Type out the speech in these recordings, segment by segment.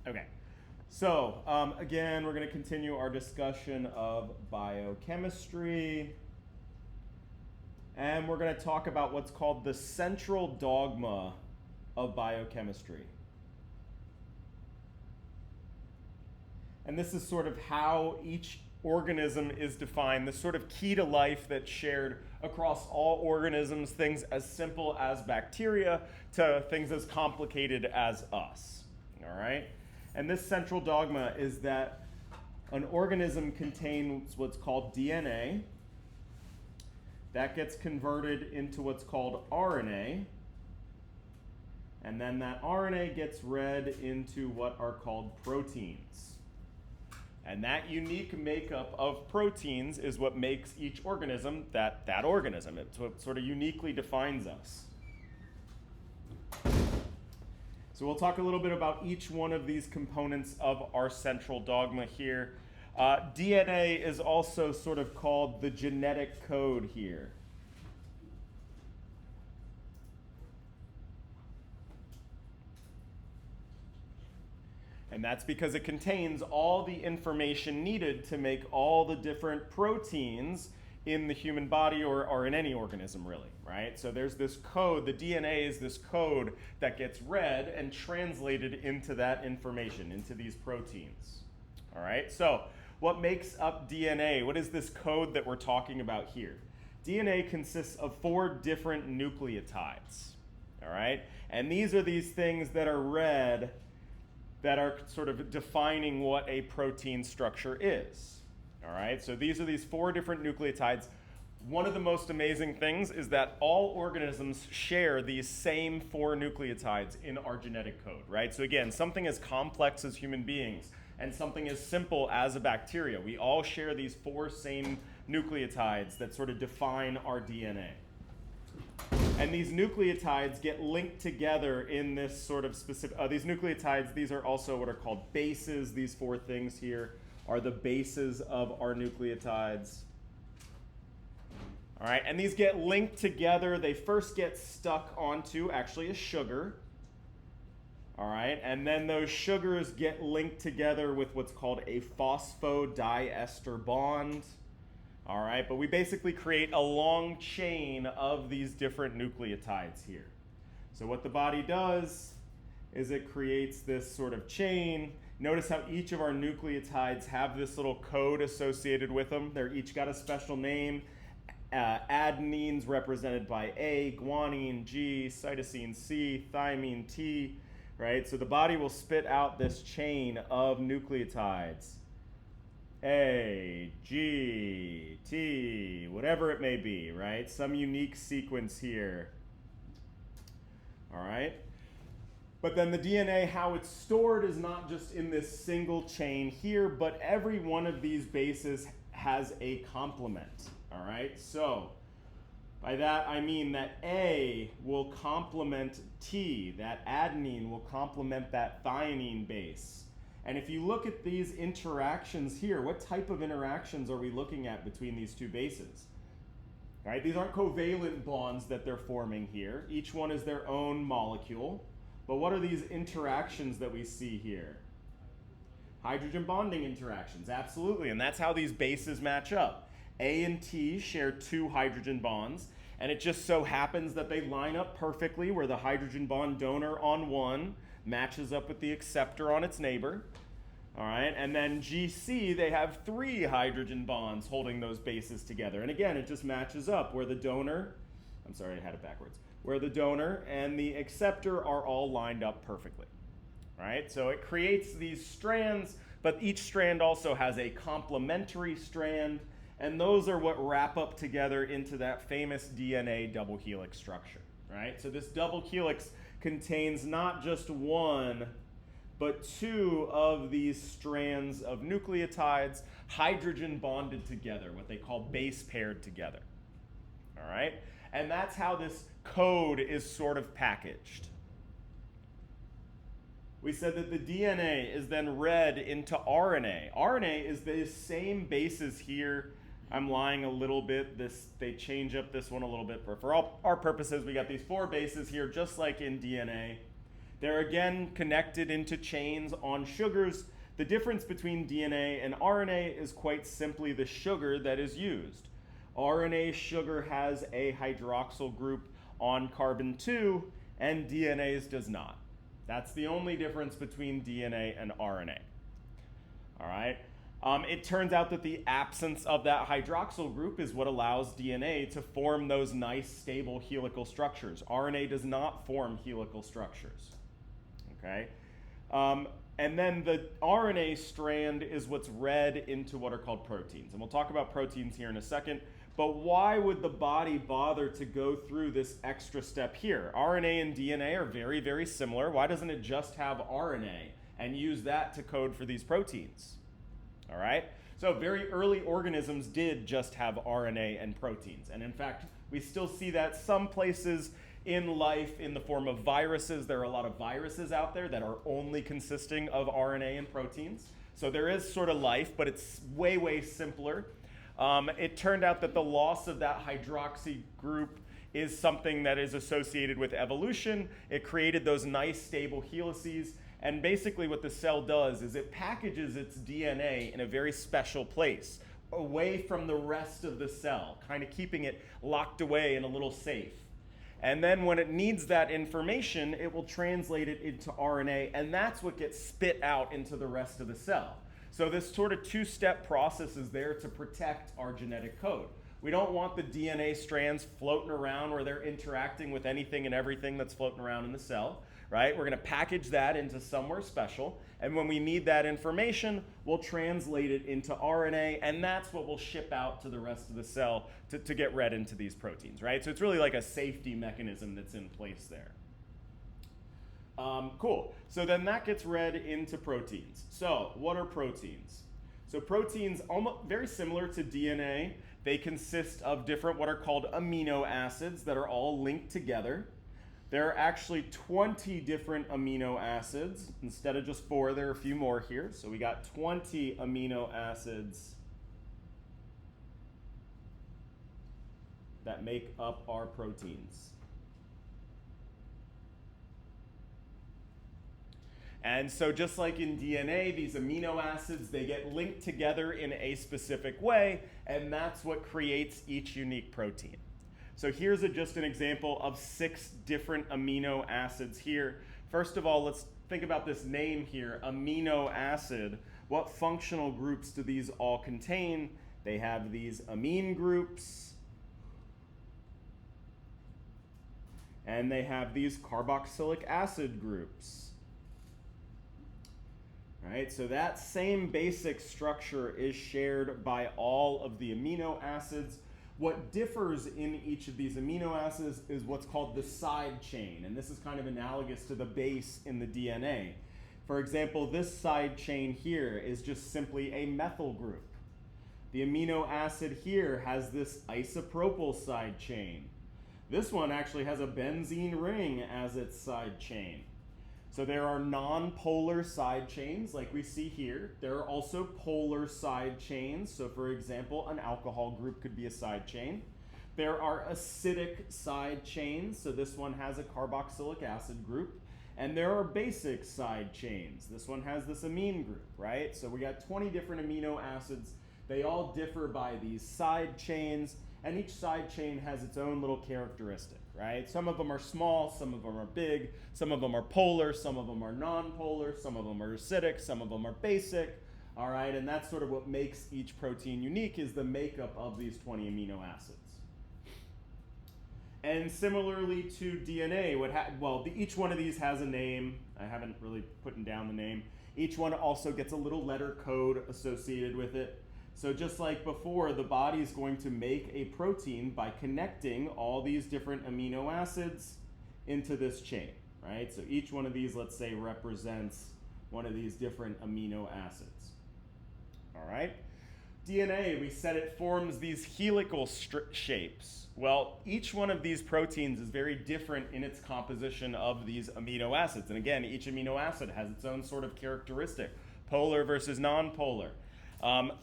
Okay, so again, we're going to continue our discussion of biochemistry. And we're going to talk about what's called the central dogma of biochemistry. And this is sort of how each organism is defined, this sort of key to life that's shared across all organisms, things as simple as bacteria to things as complicated as us. All right? And this central dogma is that an organism contains what's called DNA. That gets converted into what's called RNA. And then that RNA gets read into what are called proteins. And that unique makeup of proteins is what makes each organism that organism. It's what sort of uniquely defines us. So we'll talk a little bit about each one of these components of our central dogma here. DNA is also sort of called the genetic code here. And that's because it contains all the information needed to make all the different proteins in the human body or in any organism, really, right? So there's this code. The DNA is this code that gets read and translated into that information, into these proteins. All right, so what makes up DNA? What is this code that we're talking about here? DNA consists of 4 different nucleotides, all right? And these are these things that are read that are sort of defining what a protein structure is. All right, so these are these 4 different nucleotides. One of the most amazing things is that all organisms share these same 4 nucleotides in our genetic code, right? So again, something as complex as human beings and something as simple as a bacteria, we all share these 4 same nucleotides that sort of define our DNA. And these nucleotides get linked together in this sort of specific, these nucleotides, these are also what are called bases. These 4 things here are the bases of our nucleotides. All right, and these get linked together. They first get stuck onto actually a sugar. All right, and then those sugars get linked together with what's called a phosphodiester bond. All right, but we basically create a long chain of these different nucleotides here. So what the body does is it creates this sort of chain. Notice how each of our nucleotides have this little code associated with them. They're each got a special name. Adenines represented by A, guanine G, cytosine C, thymine T, right? So the body will spit out this chain of nucleotides. A, G, T, whatever it may be, right? Some unique sequence here. All right? But then the DNA, how it's stored is not just in this single chain here, but every one of these bases has a complement. All right? So by that I mean that A will complement T, that adenine will complement that thymine base. And if you look at these interactions here, what type of interactions are we looking at between these 2 bases? Right? These aren't covalent bonds that they're forming here. Each one is their own molecule. But what are these interactions that we see here? Hydrogen bonding interactions, absolutely. And that's how these bases match up. A and T share 2 hydrogen bonds. And it just so happens that they line up perfectly where the hydrogen bond donor on one matches up with the acceptor on its neighbor. All right, and then GC, they have 3 hydrogen bonds holding those bases together. And again, it just matches up where the donor, I'm sorry, I had it backwards, where the donor and the acceptor are all lined up perfectly. All right, so it creates these strands, but each strand also has a complementary strand, and those are what wrap up together into that famous DNA double helix structure. Right, so this double helix contains not just 1, but 2 of these strands of nucleotides hydrogen bonded together, what they call base paired together. All right? And that's how this code is sort of packaged. We said that the DNA is then read into RNA. RNA is the same bases here. I'm lying a little bit. They change up this one a little bit. For all our purposes, we got these 4 bases here, just like in DNA. They're again connected into chains on sugars. The difference between DNA and RNA is quite simply the sugar that is used. RNA sugar has a hydroxyl group on carbon 2, and DNA's does not. That's the only difference between DNA and RNA. All right. It turns out that the absence of that hydroxyl group is what allows DNA to form those nice stable helical structures. RNA does not form helical structures. Okay. And then the RNA strand is what's read into what are called proteins. And we'll talk about proteins here in a second. But why would the body bother to go through this extra step here? RNA and DNA are very, very similar. Why doesn't it just have RNA and use that to code for these proteins? All right? So very early organisms did just have RNA and proteins. And in fact, we still see that some places in life in the form of viruses. There are a lot of viruses out there that are only consisting of RNA and proteins. So there is sort of life, but it's way, way simpler. It turned out that the loss of that hydroxy group is something that is associated with evolution. It created those nice stable helices. And basically what the cell does is it packages its DNA in a very special place, away from the rest of the cell, kind of keeping it locked away in a little safe. And then when it needs that information, it will translate it into RNA, and that's what gets spit out into the rest of the cell. So this sort of two-step process is there to protect our genetic code. We don't want the DNA strands floating around where they're interacting with anything and everything that's floating around in the cell, right? We're going to package that into somewhere special, and when we need that information, we'll translate it into RNA, and that's what we'll ship out to the rest of the cell to get read into these proteins, right? So it's really like a safety mechanism that's in place there. Cool. So then that gets read into proteins. So what are proteins? So proteins, almost very similar to DNA, they consist of different what are called amino acids that are all linked together. There are actually 20 different amino acids. Instead of just 4, there are a few more here. So we got 20 amino acids that make up our proteins. And so just like in DNA, these amino acids, they get linked together in a specific way, and that's what creates each unique protein. So here's just an example of 6 different amino acids here. First of all, let's think about this name here, amino acid. What functional groups do these all contain? They have these amine groups, and they have these carboxylic acid groups. Right, so that same basic structure is shared by all of the amino acids. What differs in each of these amino acids is what's called the side chain, and this is kind of analogous to the base in the DNA. For example, this side chain here is just simply a methyl group. The amino acid here has this isopropyl side chain. This one actually has a benzene ring as its side chain. So there are non-polar side chains like we see here. There are also polar side chains. So for example, an alcohol group could be a side chain. There are acidic side chains. So this one has a carboxylic acid group. And there are basic side chains. This one has this amine group, right? So we got 20 different amino acids. They all differ by these side chains, and each side chain has its own little characteristic, right? Some of them are small, some of them are big, some of them are polar, some of them are non-polar, some of them are acidic, some of them are basic, all right? And that's sort of what makes each protein unique, is the makeup of these 20 amino acids. And similarly to DNA, each one of these has a name. I haven't really put down the name. Each one also gets a little letter code associated with it. So just like before, the body is going to make a protein by connecting all these different amino acids into this chain, right? So each one of these, let's say, represents one of these different amino acids. All right? DNA, we said it forms these helical shapes. Well, each one of these proteins is very different in its composition of these amino acids. And again, each amino acid has its own sort of characteristic, polar versus non-polar.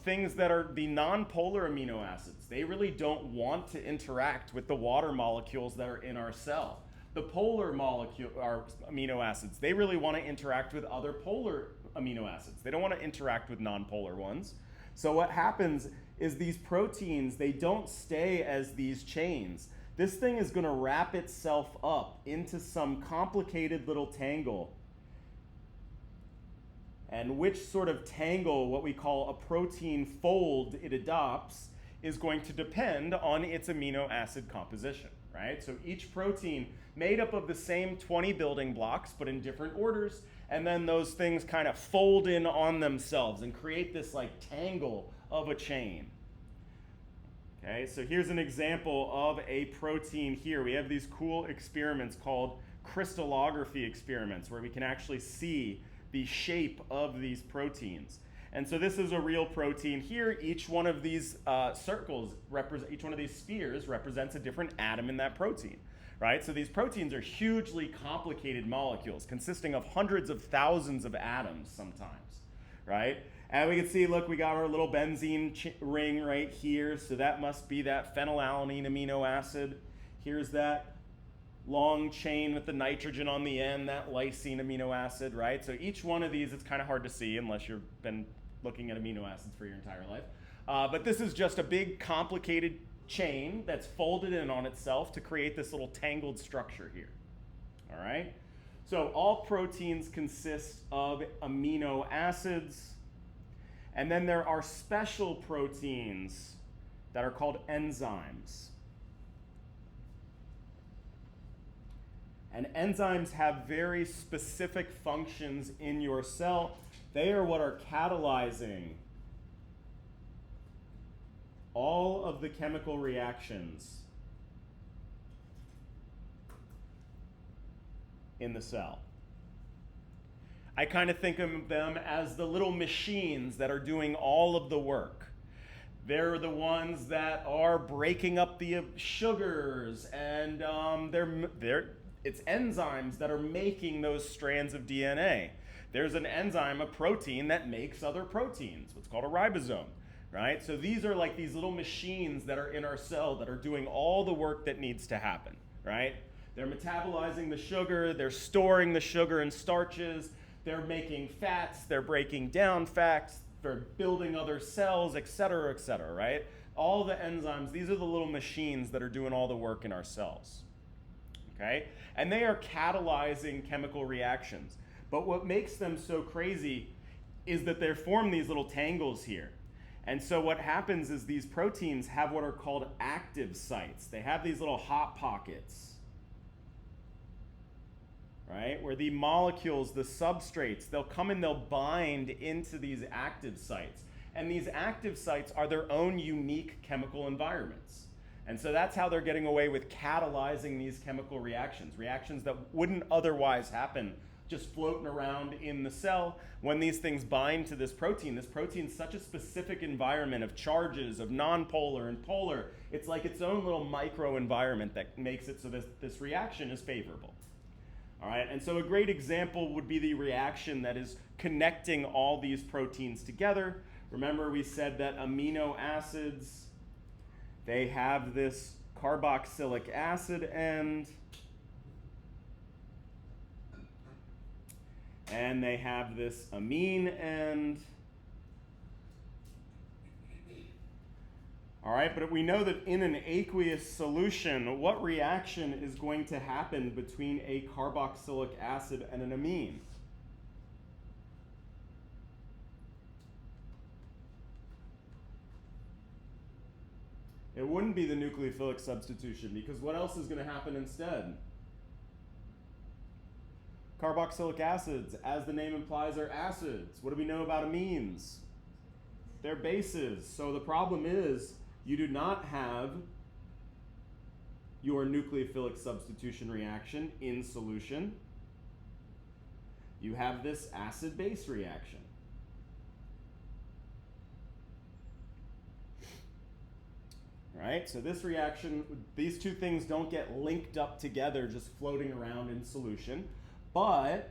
Things that are the non-polar amino acids, they really don't want to interact with the water molecules that are in our cell. the polar molecule or amino acids, they really want to interact with other polar amino acids. They don't want to interact with non-polar ones. So what happens is these proteins, they don't stay as these chains. This thing is going to wrap itself up into some complicated little tangle. And which sort of tangle, what we call a protein fold, it adopts is going to depend on its amino acid composition, right? So each protein made up of the same 20 building blocks, but in different orders, and then those things kind of fold in on themselves and create this like tangle of a chain. Okay, so here's an example of a protein here. We have these cool experiments called crystallography experiments where we can actually see the shape of these proteins. And so this is a real protein here. Each one of these circles, each one of these spheres represents a different atom in that protein, right? So these proteins are hugely complicated molecules consisting of hundreds of thousands of atoms sometimes, right? And we can see, look, we got our little benzene ring right here. So that must be that phenylalanine amino acid. Here's that long chain with the nitrogen on the end, that lysine amino acid, right? So each one of these, it's kind of hard to see unless you've been looking at amino acids for your entire life. But this is just a big complicated chain that's folded in on itself to create this little tangled structure here, all right? So all proteins consist of amino acids, and then there are special proteins that are called enzymes. And enzymes have very specific functions in your cell. They are what are catalyzing all of the chemical reactions in the cell. I kind of think of them as the little machines that are doing all of the work. They're the ones that are breaking up the sugars, and it's enzymes that are making those strands of DNA. There's an enzyme, a protein, that makes other proteins, what's called a ribosome, right? So these are like these little machines that are in our cell that are doing all the work that needs to happen, right? They're metabolizing the sugar, they're storing the sugar and starches, they're making fats, they're breaking down fats, they're building other cells, et cetera, right? All the enzymes, these are the little machines that are doing all the work in our cells, okay? And they are catalyzing chemical reactions. But what makes them so crazy is that they form these little tangles here. And so what happens is these proteins have what are called active sites. They have these little hot pockets, right? Where the molecules, the substrates, they'll come and they'll bind into these active sites. And these active sites are their own unique chemical environments. And so that's how they're getting away with catalyzing these chemical reactions, reactions that wouldn't otherwise happen just floating around in the cell. When these things bind to this protein's such a specific environment of charges, of nonpolar and polar, it's like its own little micro environment that makes it so this reaction is favorable. All right, and so a great example would be the reaction that is connecting all these proteins together. Remember, we said that amino acids, they have this carboxylic acid end, and they have this amine end. All right, but we know that in an aqueous solution, what reaction is going to happen between a carboxylic acid and an amine? It wouldn't be the nucleophilic substitution, because what else is going to happen instead? Carboxylic acids, as the name implies, are acids. What do we know about amines? They're bases. So the problem is you do not have your nucleophilic substitution reaction in solution. You have this acid-base reaction. Right? So this reaction, these two things don't get linked up together just floating around in solution. But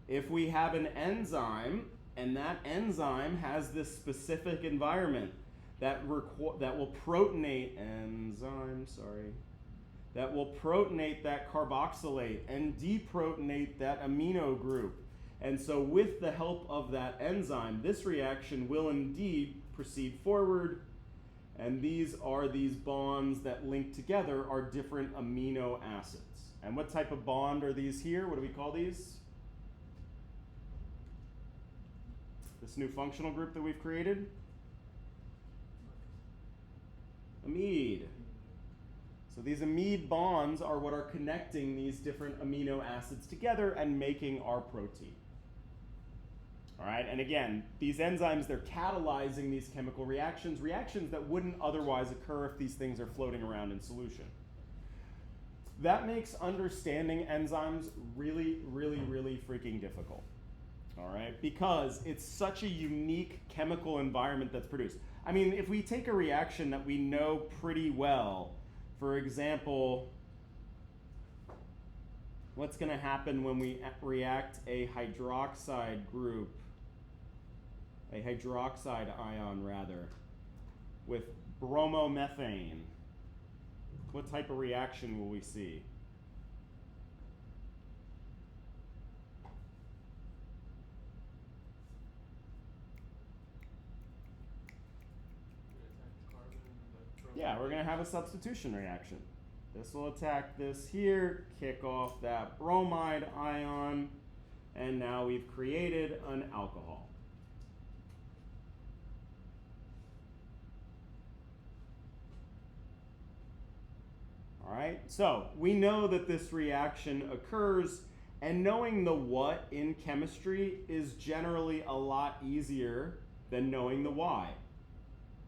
if we have an enzyme, and that enzyme has this specific environment that will protonate, that will protonate that carboxylate and deprotonate that amino group. And so with the help of that enzyme, this reaction will indeed proceed forward. And these bonds that link together are different amino acids. And what type of bond are these here? What do we call these? This new functional group that we've created? Amide. So these amide bonds are what are connecting these different amino acids together and making our protein. All right, and again, these enzymes, they're catalyzing these chemical reactions, reactions that wouldn't otherwise occur if these things are floating around in solution. That makes understanding enzymes really, really, really freaking difficult. All right, because it's such a unique chemical environment that's produced. I mean, if we take a reaction that we know pretty well, for example, what's going to happen when we react a hydroxide group, a hydroxide ion rather, with bromomethane? What type of reaction will we see? Yeah, we're going to have a substitution reaction. This will attack this here, kick off that bromide ion, and now we've created an alcohol. All right, so we know that this reaction occurs, and knowing the what in chemistry is generally a lot easier than knowing the why.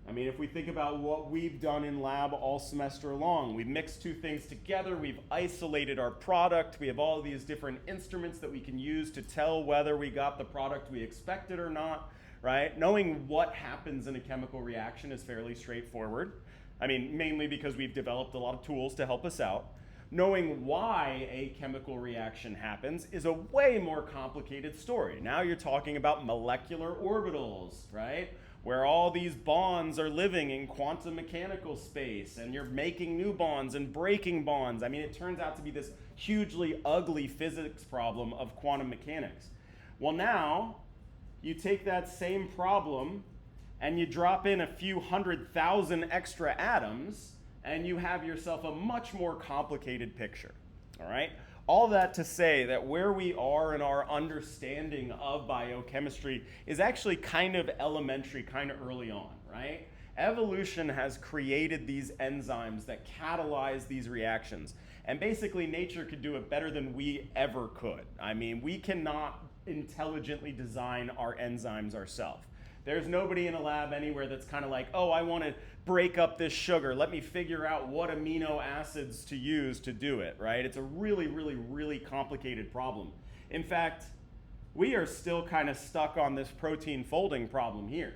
I mean, if we think about what we've done in lab all semester long, we've mixed two things together, we've isolated our product, we have all of these different instruments that we can use to tell whether we got the product we expected or not, right? Knowing what happens in a chemical reaction is fairly straightforward. I mean, mainly because we've developed a lot of tools to help us out. Knowing why a chemical reaction happens is a way more complicated story. Now you're talking about molecular orbitals, right? Where all these bonds are living in quantum mechanical space, and you're making new bonds and breaking bonds. I mean, it turns out to be this hugely ugly physics problem of quantum mechanics. Well, now you take that same problem and you drop in a few 100,000 extra atoms, and you have yourself a much more complicated picture, all right? All that to say that where we are in our understanding of biochemistry is actually kind of elementary, kind of early on, right? Evolution has created these enzymes that catalyze these reactions. And basically, nature could do it better than we ever could. I mean, we cannot intelligently design our enzymes ourselves. There's nobody in a lab anywhere that's kind of like, oh, I want to break up this sugar. Let me figure out what amino acids to use to do it, right? It's a really, really, really complicated problem. In fact, we are still kind of stuck on this protein folding problem here,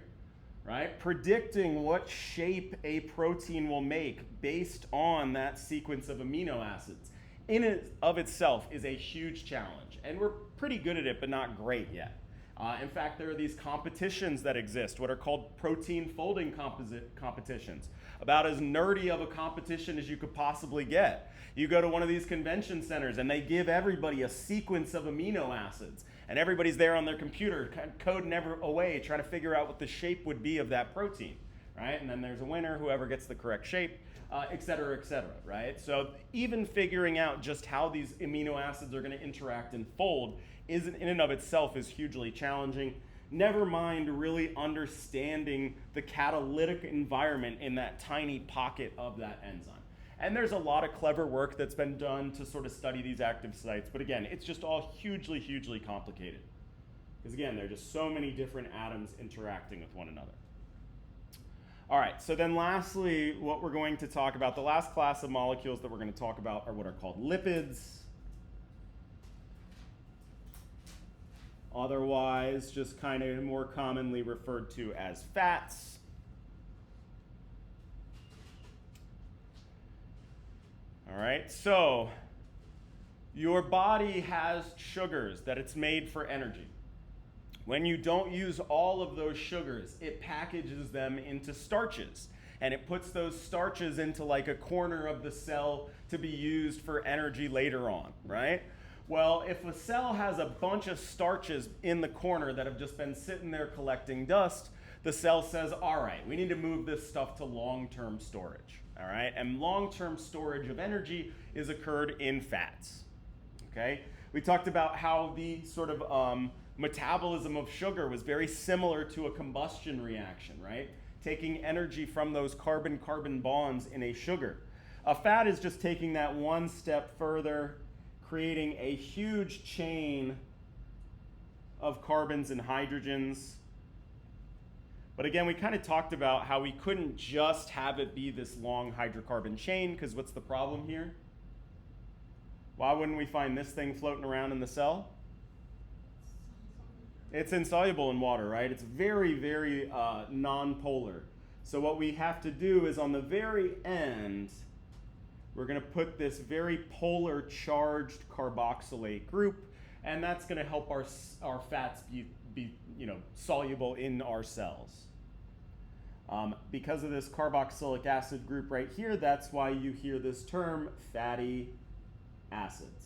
right? Predicting what shape a protein will make based on that sequence of amino acids in and of itself is a huge challenge. And we're pretty good at it, but not great yet. In fact, there are these competitions that exist, what are called protein folding competitions. About as nerdy of a competition as you could possibly get. You go to one of these convention centers and they give everybody a sequence of amino acids. And everybody's there on their computer coding away, trying to figure out what the shape would be of that protein, right? And then there's a winner, whoever gets the correct shape, et cetera, right? So even figuring out just how these amino acids are going to interact and fold in and of itself is hugely challenging. Never mind really understanding the catalytic environment in that tiny pocket of that enzyme. And there's a lot of clever work that's been done to sort of study these active sites. But again, it's just all hugely, hugely complicated. Because again, there are just so many different atoms interacting with one another. All right, so then lastly, what we're going to talk about, the last class of molecules that we're going to talk about are what are called lipids. Otherwise, just kind of more commonly referred to as fats. All right, so your body has sugars that it's made for energy. When you don't use all of those sugars, it packages them into starches. and it puts those starches into like a corner of the cell to be used for energy later on, right? Well, if a cell has a bunch of starches in the corner that have just been sitting there collecting dust, the cell says, all right, we need to move this stuff to long-term storage, all right? And long-term storage of energy is occurred in fats, okay? We talked about how the sort of metabolism of sugar was very similar to a combustion reaction, right? Taking energy from those carbon-carbon bonds in a sugar. A fat is just taking that one step further, creating a huge chain of carbons and hydrogens. But again, we kind of talked about how we couldn't just have it be this long hydrocarbon chain, because what's the problem here? Why wouldn't we find this thing floating around in the cell? It's insoluble in water, right? It's very, very non-polar. So what we have to do is on the very end, we're going to put this very polar charged carboxylate group, and that's going to help our fats be soluble in our cells. Because of this carboxylic acid group right here, that's why you hear this term fatty acids.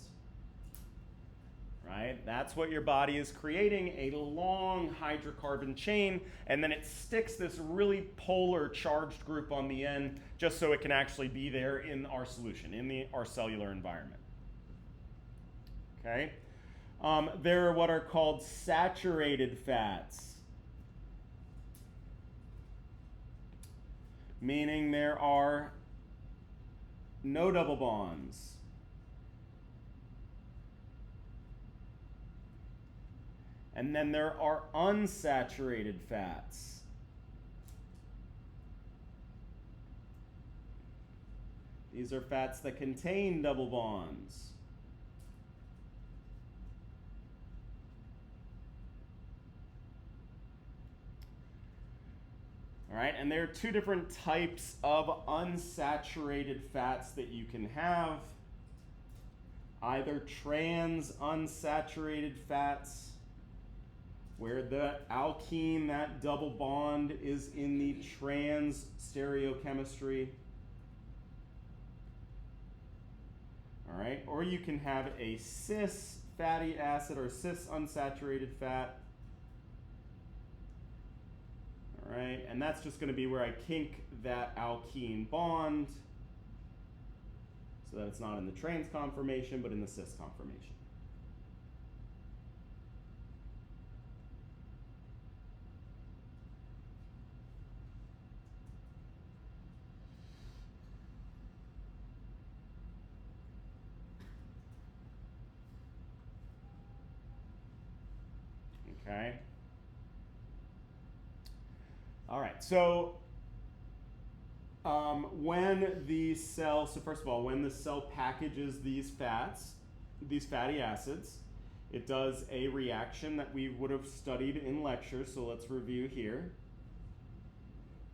Right? That's what your body is creating, a long hydrocarbon chain, and then it sticks this really polar charged group on the end just so it can actually be there in our solution, in our cellular environment. Okay? There are what are called saturated fats, meaning there are no double bonds. And then there are unsaturated fats. These are fats that contain double bonds. All right, and there are two different types of unsaturated fats that you can have. Either trans unsaturated fats, where the alkene, that double bond, is in the trans stereochemistry. All right, or you can have a cis fatty acid or cis unsaturated fat. All right, and that's just going to be where I kink that alkene bond so that it's not in the trans conformation but in the cis conformation. Okay. All right, so when the cell, so first of all, when the cell packages these fats, these fatty acids, it does a reaction that we would have studied in lecture, so let's review here.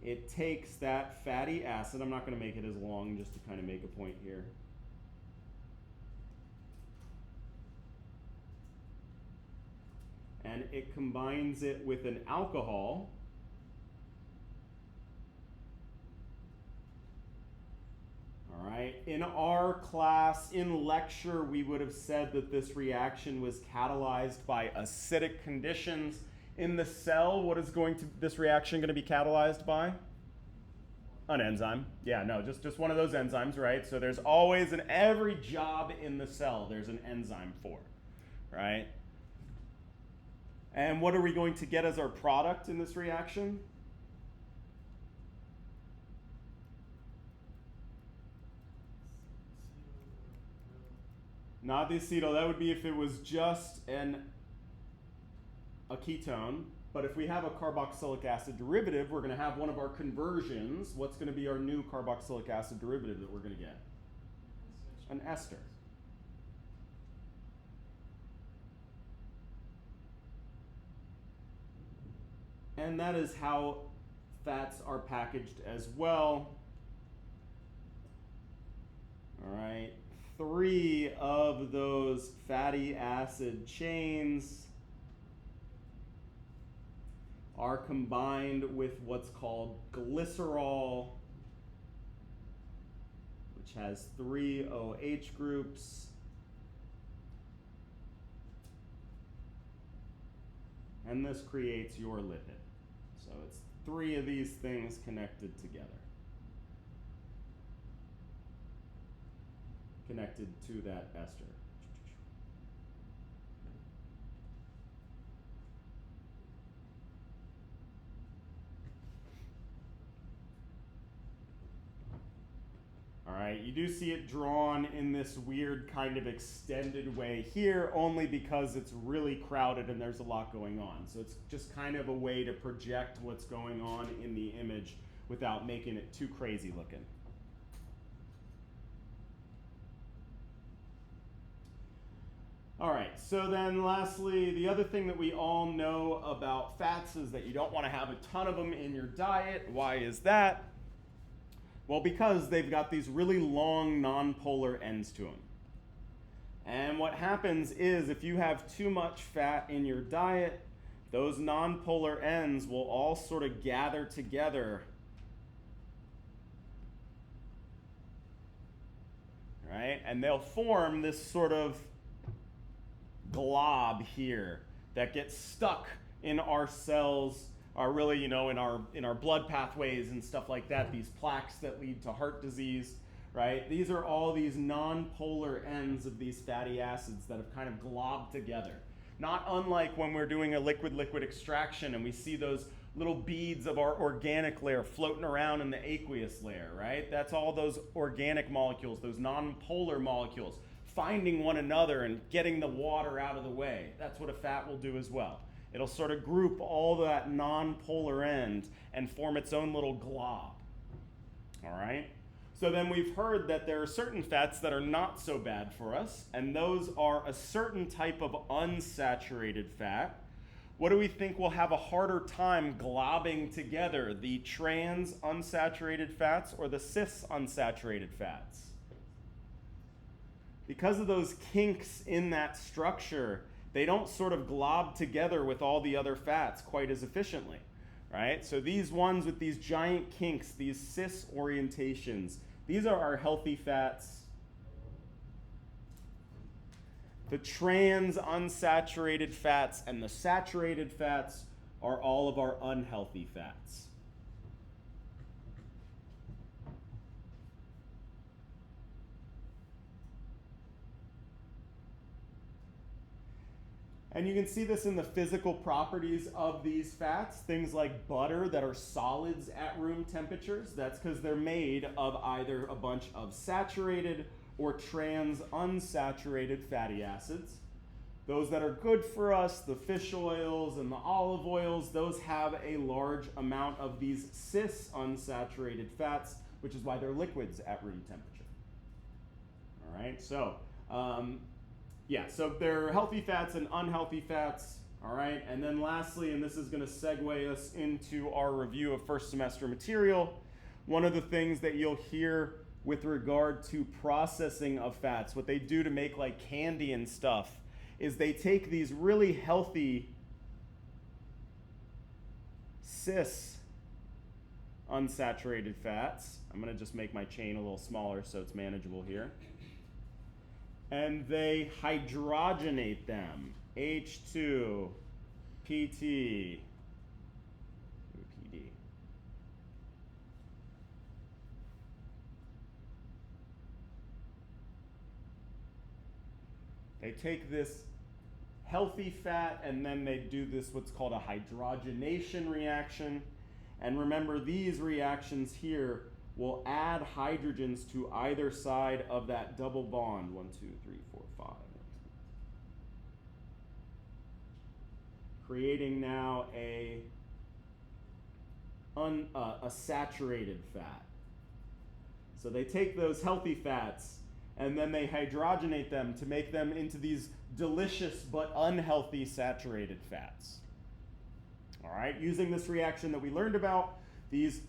It takes that fatty acid, I'm not going to make it as long just to kind of make a point here. And it combines it with an alcohol. All right, in our class, in lecture, we would have said that this reaction was catalyzed by acidic conditions. In the cell, what is this reaction going to be catalyzed by? An enzyme. Yeah, no, just one of those enzymes, right? So there's always, in every job in the cell, there's an enzyme for, right? And what are we going to get as our product in this reaction? Not the acetyl. That would be if it was just a ketone. But if we have a carboxylic acid derivative, we're going to have one of our conversions. What's going to be our new carboxylic acid derivative that we're going to get? An ester. And that is how fats are packaged as well. All right, 3 of those fatty acid chains are combined with what's called glycerol. which has 3 OH groups. And this creates your lipid. So it's 3 of these things connected together. Connected to that ester. All right, you do see it drawn in this weird kind of extended way here, only because it's really crowded and there's a lot going on. So it's just kind of a way to project what's going on in the image without making it too crazy looking. All right, so then lastly, the other thing that we all know about fats is that you don't want to have a ton of them in your diet. Why is that? Well, because they've got these really long nonpolar ends to them. And what happens is if you have too much fat in your diet, those nonpolar ends will all sort of gather together. Right? And they'll form this sort of glob here that gets stuck in our cells, are really, in our blood pathways and stuff like that, these plaques that lead to heart disease, right? These are all these non-polar ends of these fatty acids that have kind of globbed together. Not unlike when we're doing a liquid-liquid extraction and we see those little beads of our organic layer floating around in the aqueous layer, right? That's all those organic molecules, those non-polar molecules, finding one another and getting the water out of the way. That's what a fat will do as well. It'll sort of group all that non-polar end and form its own little glob. All right? So then we've heard that there are certain fats that are not so bad for us, and those are a certain type of unsaturated fat. What do we think will have a harder time globbing together, the trans unsaturated fats or the cis unsaturated fats? Because of those kinks in that structure, they don't sort of glob together with all the other fats quite as efficiently, right? So these ones with these giant kinks, these cis orientations, these are our healthy fats. The trans unsaturated fats and the saturated fats are all of our unhealthy fats. And you can see this in the physical properties of these fats. Things like butter that are solids at room temperatures. That's because they're made of either a bunch of saturated or trans unsaturated fatty acids. Those that are good for us, the fish oils and the olive oils, those have a large amount of these cis unsaturated fats, which is why they're liquids at room temperature. All right, so so there are healthy fats and unhealthy fats, all right? And then lastly, and this is going to segue us into our review of first semester material, one of the things that you'll hear with regard to processing of fats, what they do to make like candy and stuff, is they take these really healthy cis unsaturated fats. I'm going to just make my chain a little smaller so it's manageable here. And they hydrogenate them, H2, PT, PD. They take this healthy fat and then they do this what's called a hydrogenation reaction. And remember, these reactions here will add hydrogens to either side of that double bond. 1, 2, 3, 4, 5. Creating now a saturated fat. So they take those healthy fats and then they hydrogenate them to make them into these delicious but unhealthy saturated fats. All right, using this reaction that we learned about, these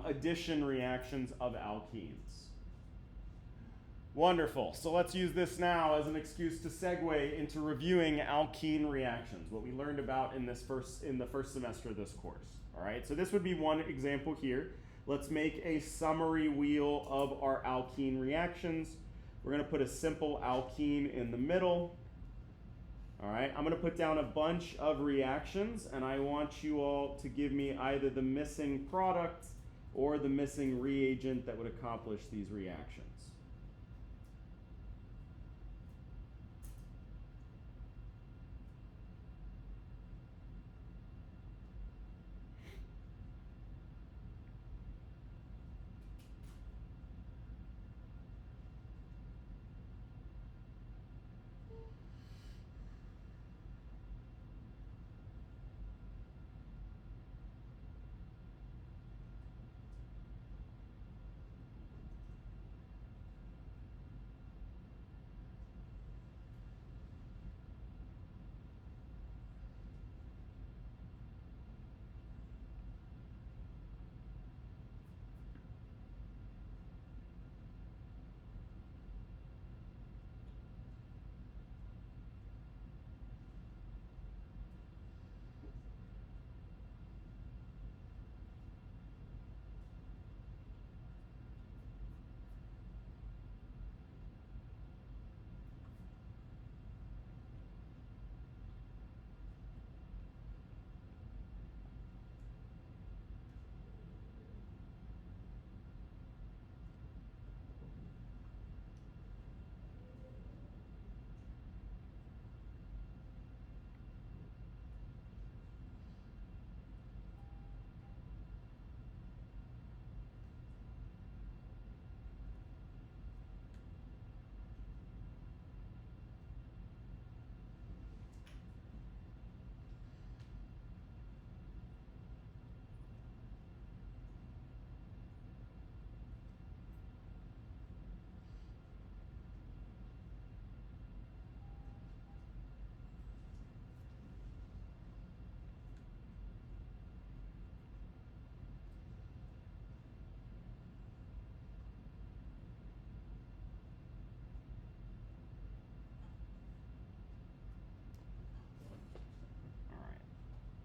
addition reactions of alkenes. Wonderful. So let's use this now as an excuse to segue into reviewing alkene reactions, what we learned about in the first semester of this course. All right, so this would be one example here. Let's make a summary wheel of our alkene reactions. We're going to put a simple alkene in the middle. All right, I'm going to put down a bunch of reactions, and I want you all to give me either the missing product or the missing reagent that would accomplish these reactions.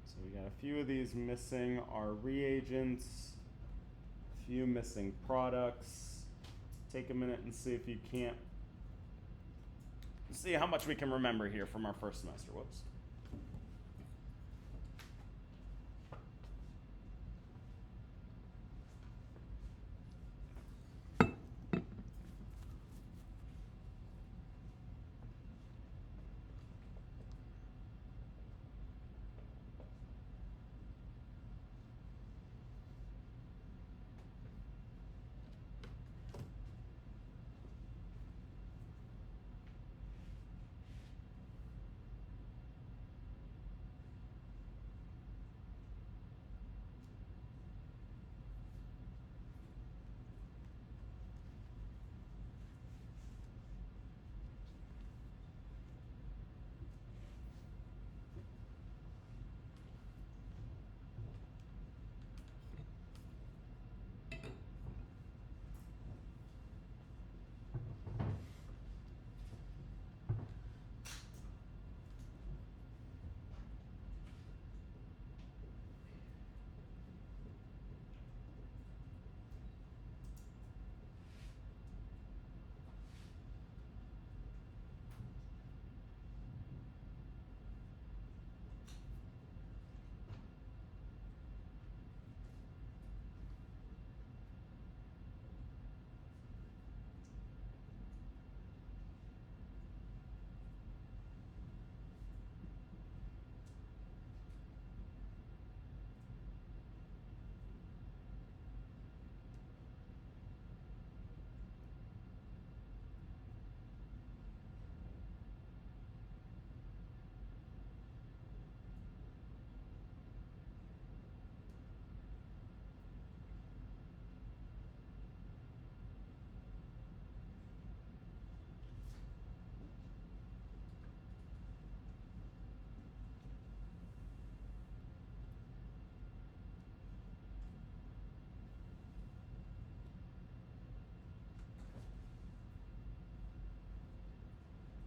So we got a few of these missing our reagents, a few missing products. Take a minute and see if you can't see how much we can remember here from our first semester. Whoops.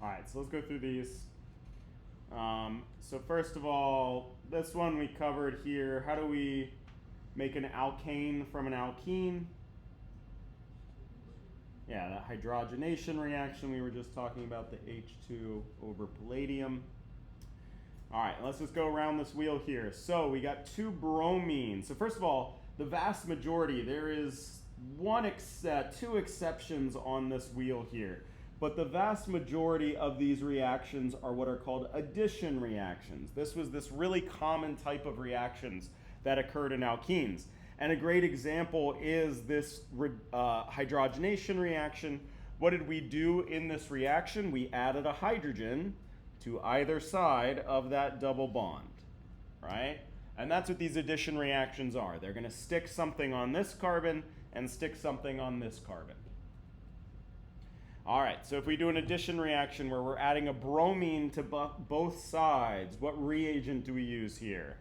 All right, so let's go through these. So first of all, this one we covered here. How do we make an alkane from an alkene. Yeah, that hydrogenation reaction we were just talking about, the H2 over palladium. All right, let's just go around this wheel here. So we got two bromines. So first of all, the vast majority, there is two exceptions on this wheel here. But the vast majority of these reactions are what are called addition reactions. This was this really common type of reactions that occurred in alkenes. And a great example is this hydrogenation reaction. What did we do in this reaction? We added a hydrogen to either side of that double bond, right? And that's what these addition reactions are. They're going to stick something on this carbon and stick something on this carbon. All right, so if we do an addition reaction where we're adding a bromine to both sides, what reagent do we use here?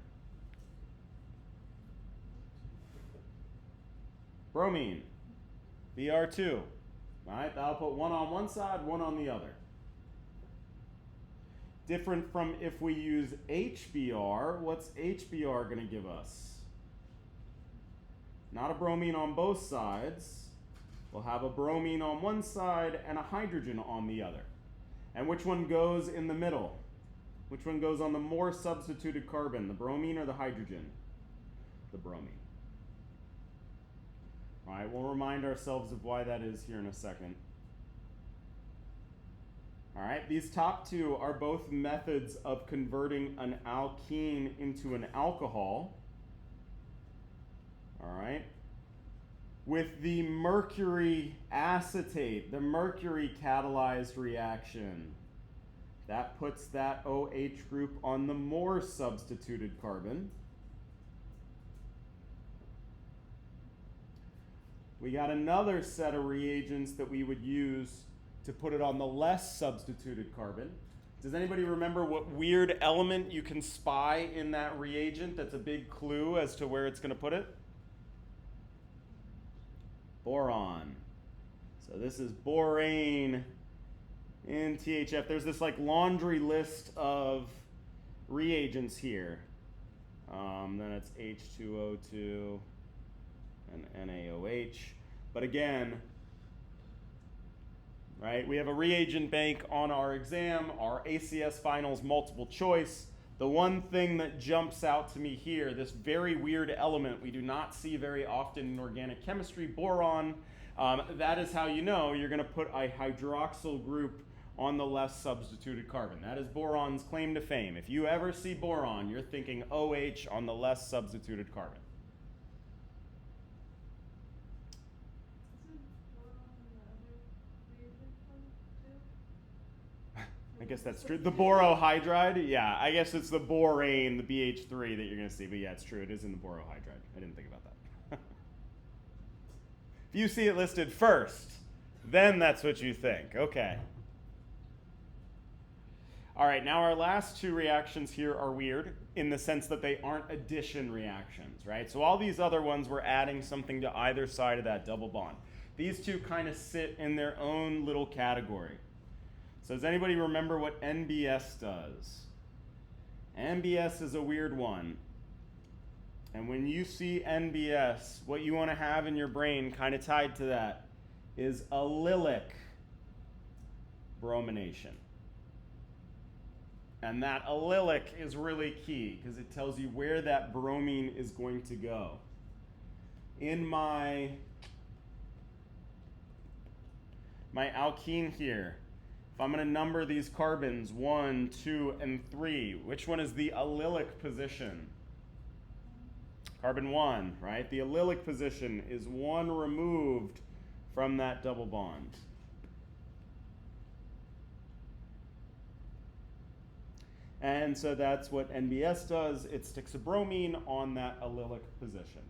Bromine, Br2. All right, that'll put one on one side, one on the other. Different from if we use HBr, what's HBr going to give us? Not a bromine on both sides. We'll have a bromine on one side and a hydrogen on the other. And which one goes in the middle? Which one goes on the more substituted carbon, the bromine or the hydrogen? The bromine. All right, we'll remind ourselves of why that is here in a second. All right, these top two are both methods of converting an alkene into an alcohol. All right. With the mercury acetate, the mercury catalyzed reaction, that puts that OH group on the more substituted carbon. We got another set of reagents that we would use to put it on the less substituted carbon. Does anybody remember what weird element you can spy in that reagent that's a big clue as to where it's going to put it? Boron. So this is borane in THF. There's this like laundry list of reagents here. Then it's H2O2 and NaOH. But again, right, we have a reagent bank on our exam, our ACS finals multiple choice. The one thing that jumps out to me here, this very weird element we do not see very often in organic chemistry, boron, that is how you know you're going to put a hydroxyl group on the less substituted carbon. That is boron's claim to fame. If you ever see boron, you're thinking OH on the less substituted carbon. I guess that's true. The borohydride, yeah, I guess it's the borane, the BH3 that you're going to see. But yeah, it's true. It is in the borohydride. I didn't think about that. If you see it listed first, then that's what you think. Okay. All right, now our last two reactions here are weird in the sense that they aren't addition reactions, right? So all these other ones, we're adding something to either side of that double bond. These two kind of sit in their own little category. So does anybody remember what NBS does? NBS is a weird one. And when you see NBS, what you want to have in your brain kind of tied to that is allylic bromination. And that allylic is really key because it tells you where that bromine is going to go. In my alkene here, if I'm going to number these carbons, 1, 2, and 3, which one is the allylic position? Carbon 1, right? The allylic position is 1 removed from that double bond. And so that's what NBS does. It sticks a bromine on that allylic position.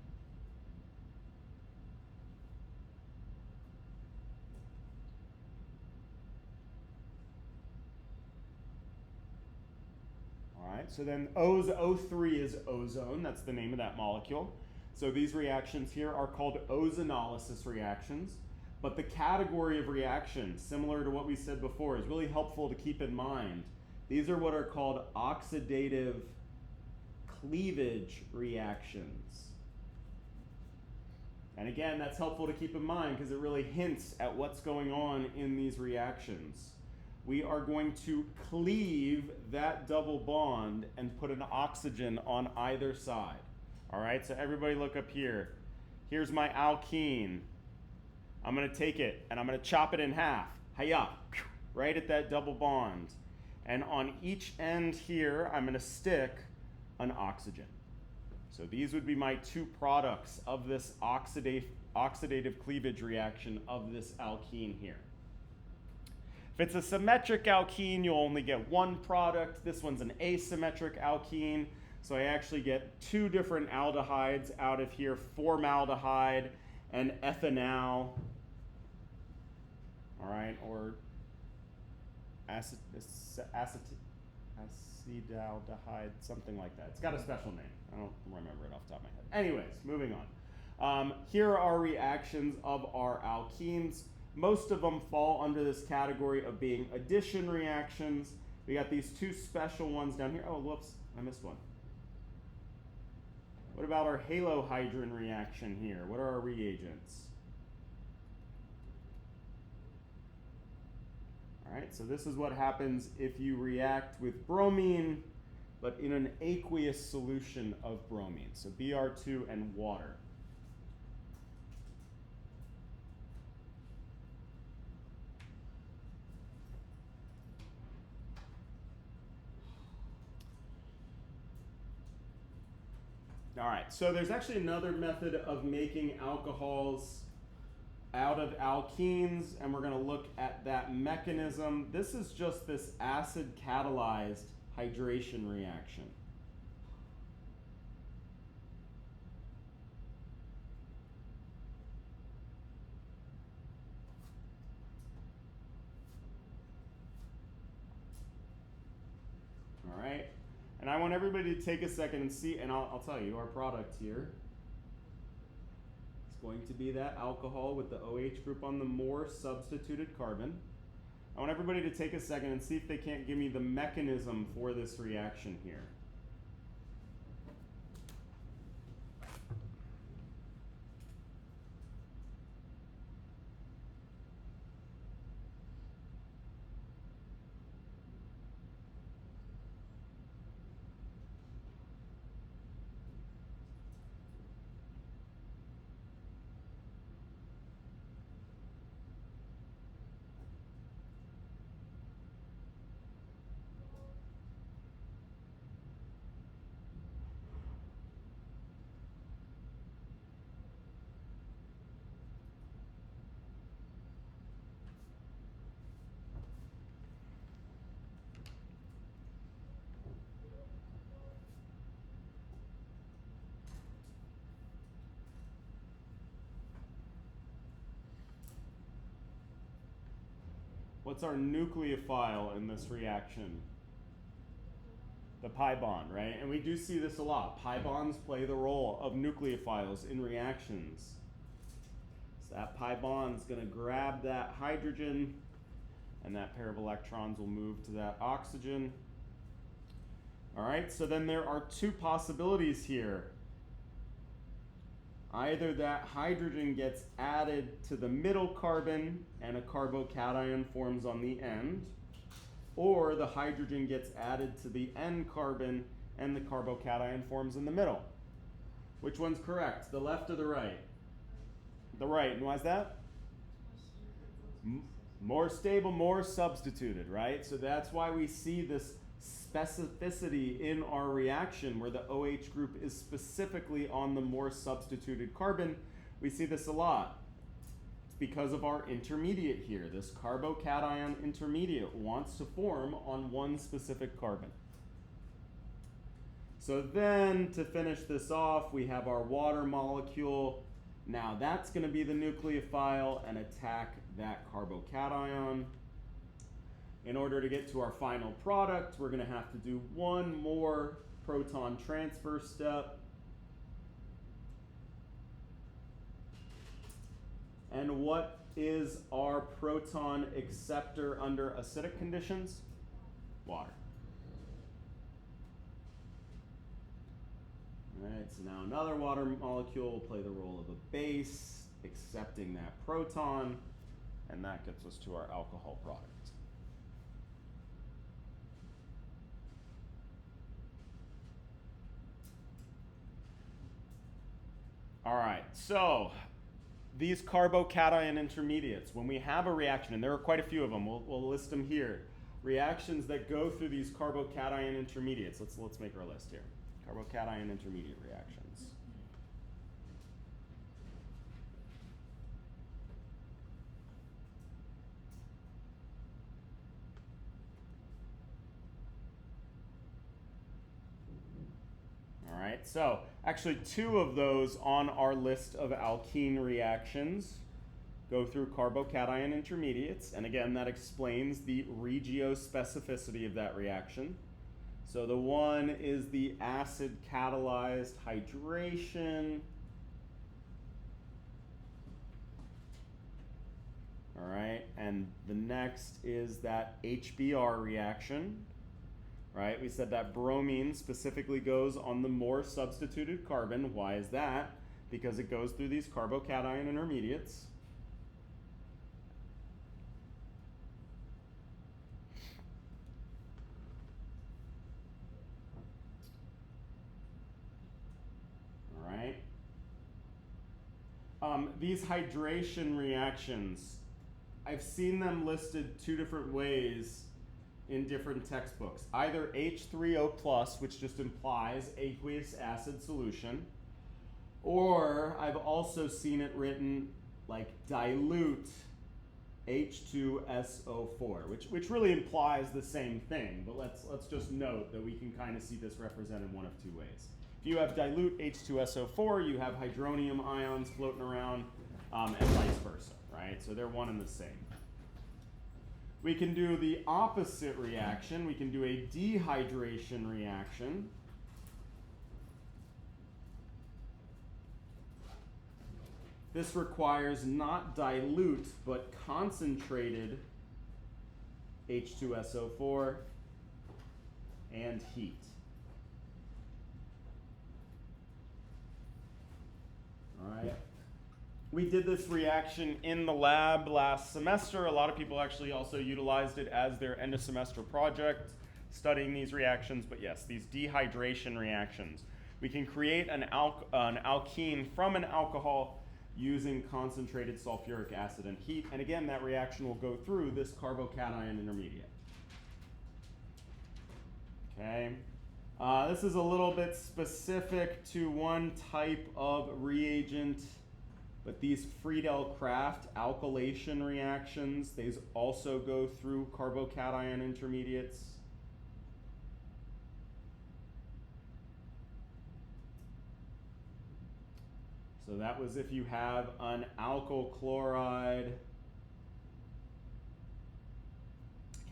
So then O3 is ozone. That's the name of that molecule. So these reactions here are called ozonolysis reactions. But the category of reactions, similar to what we said before, is really helpful to keep in mind. These are what are called oxidative cleavage reactions. And again, that's helpful to keep in mind because it really hints at what's going on in these reactions. We are going to cleave that double bond and put an oxygen on either side. All right, so everybody look up here. Here's my alkene. I'm going to take it and I'm going to chop it in half. Hiya, right at that double bond. And on each end here, I'm going to stick an oxygen. So these would be my two products of this oxidative cleavage reaction of this alkene here. If it's a symmetric alkene, you'll only get one product. This one's an asymmetric alkene. So I actually get two different aldehydes out of here, formaldehyde and ethanal. All right, or acetaldehyde, something like that. It's got a special name. I don't remember it off the top of my head. Anyways, moving on. Here are reactions of our alkenes. Most of them fall under this category of being addition reactions. We got these two special ones down here. Oh, whoops, I missed one. What about our halohydrin reaction here? What are our reagents? All right, so this is what happens if you react with bromine, but in an aqueous solution of bromine. So Br2 and water. All right, so there's actually another method of making alcohols out of alkenes, and we're going to look at that mechanism. This is just this acid catalyzed hydration reaction. All right, and I want everybody to take a second and see, and I'll tell you, our product here is going to be that alcohol with the OH group on the more substituted carbon. I want everybody to take a second and see if they can't give me the mechanism for this reaction here. What's our nucleophile in this reaction? The pi bond, right? And we do see this a lot. Pi bonds play the role of nucleophiles in reactions. So that pi bond is going to grab that hydrogen, and that pair of electrons will move to that oxygen. All right, so then there are two possibilities here. Either that hydrogen gets added to the middle carbon and a carbocation forms on the end, or the hydrogen gets added to the end carbon and the carbocation forms in the middle. Which one's correct, the left or the right? The right, and why is that? More stable, more substituted, right? So that's why we see this specificity in our reaction where the OH group is specifically on the more substituted carbon. We see this a lot. It's because of our intermediate here. This carbocation intermediate wants to form on one specific carbon. So then to finish this off, we have our water molecule. Now that's going to be the nucleophile and attack that carbocation. In order to get to our final product, we're going to have to do one more proton transfer step. And what is our proton acceptor under acidic conditions? Water. All right, so now another water molecule will play the role of a base, accepting that proton, and that gets us to our alcohol product. All right, so these carbocation intermediates, when we have a reaction, and there are quite a few of them, we'll list them here. Reactions that go through these carbocation intermediates. Let's make our list here. Carbocation intermediate reactions. All right, so actually two of those on our list of alkene reactions go through carbocation intermediates, and again, that explains the regiospecificity of that reaction. So the one is the acid catalyzed hydration. All right, and the next is that HBr reaction. Right, we said that bromine specifically goes on the more substituted carbon. Why is that? Because it goes through these carbocation intermediates. All right. These hydration reactions, I've seen them listed two different ways in different textbooks. Either H3O+, which just implies aqueous acid solution, or I've also seen it written like dilute H2SO4, which really implies the same thing, but let's just note that we can kind of see this represented one of two ways. If you have dilute H2SO4, you have hydronium ions floating around, and vice versa, right? So they're one and the same. We can do the opposite reaction. We can do a dehydration reaction. This requires not dilute, but concentrated H2SO4 and heat. All right. We did this reaction in the lab last semester. A lot of people actually also utilized it as their end of semester project, studying these reactions. But yes, these dehydration reactions. We can create an alkene from an alcohol using concentrated sulfuric acid and heat. And again, that reaction will go through this carbocation intermediate. Okay. This is a little bit specific to one type of reagent. But these Friedel-Crafts alkylation reactions, these also go through carbocation intermediates. So that was if you have an alkyl chloride